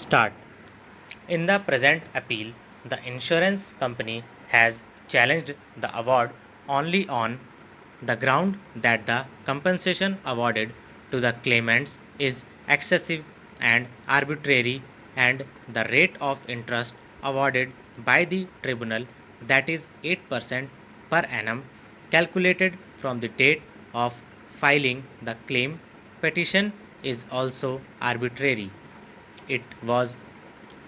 Start. In the present appeal, the insurance company has challenged the award only on the ground that the compensation awarded to the claimants is excessive and arbitrary, and the rate of interest awarded by the tribunal, that is 8% per annum, calculated from the date of filing the claim petition, is also arbitrary. It was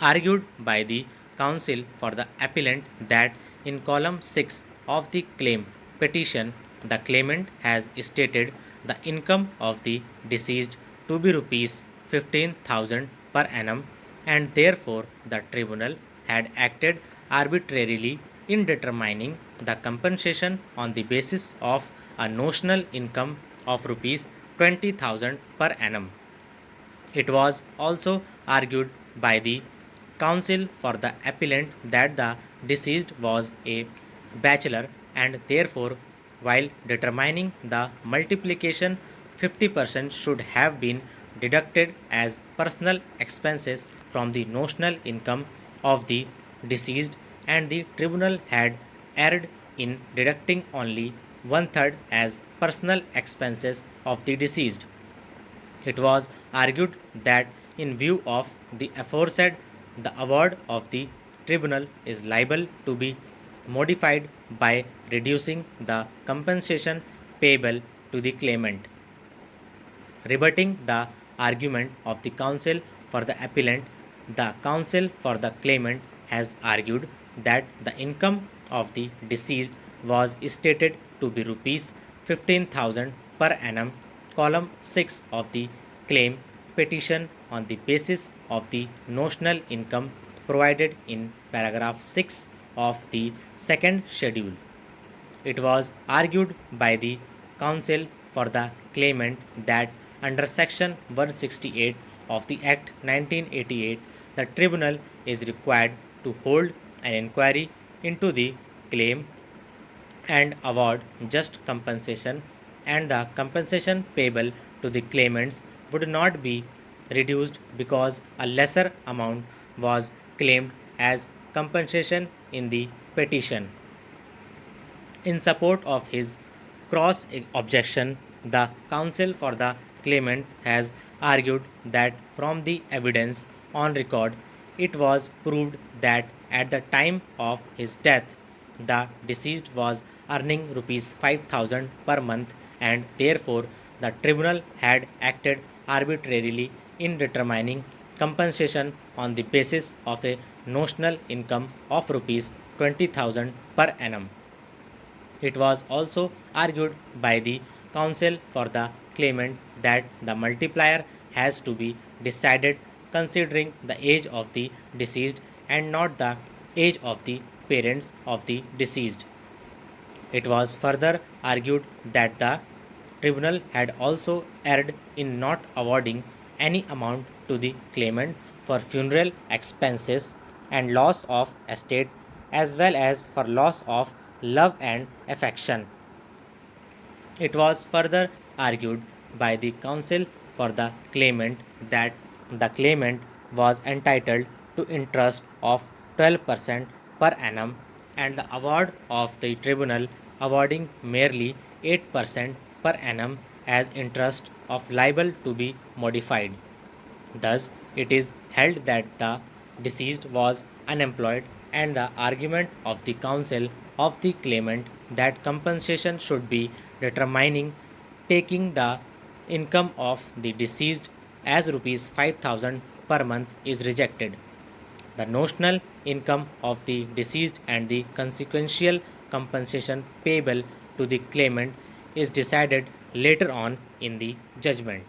argued by the counsel for the appellant that in column 6 of the claim petition, the claimant has stated the income of the deceased to be rupees 15,000 per annum, and therefore the tribunal had acted arbitrarily in determining the compensation on the basis of a notional income of rupees 20,000 per annum. It was also argued by the counsel for the appellant that the deceased was a bachelor, and therefore, while determining the multiplication, 50% should have been deducted as personal expenses from the notional income of the deceased, and the tribunal had erred in deducting only one third as personal expenses of the deceased. It was argued that, in view of the aforesaid, the award of the tribunal is liable to be modified by reducing the compensation payable to the claimant. Rebutting the argument of the counsel for the appellant, the counsel for the claimant has argued that the income of the deceased was stated to be rupees 15,000 per annum, column 6 of the claim petition, on the basis of the notional income provided in paragraph 6 of the second schedule. It was argued by the counsel for the claimant that under section 168 of the Act 1988, the tribunal is required to hold an inquiry into the claim and award just compensation, and the compensation payable to the claimants would not be reduced because a lesser amount was claimed as compensation in the petition. In support of his cross objection, the counsel for the claimant has argued that from the evidence on record, it was proved that at the time of his death, the deceased was earning rupees 5,000 per month, and therefore the tribunal had acted arbitrarily in determining compensation on the basis of a notional income of rupees 20,000 per annum. It was also argued by the counsel for the claimant that the multiplier has to be decided considering the age of the deceased and not the age of the parents of the deceased. It was further argued that the tribunal had also erred in not awarding any amount to the claimant for funeral expenses and loss of estate, as well as for loss of love and affection. It was further argued by the counsel for the claimant that the claimant was entitled to interest of 12% per annum, and the award of the tribunal awarding merely 8% per annum as interest of liable to be modified. Thus, it is held that the deceased was unemployed, and the argument of the counsel of the claimant that compensation should be determining taking the income of the deceased as rupees 5,000 per month is rejected. The notional income of the deceased and the consequential compensation payable to the claimant is decided later on in the judgment.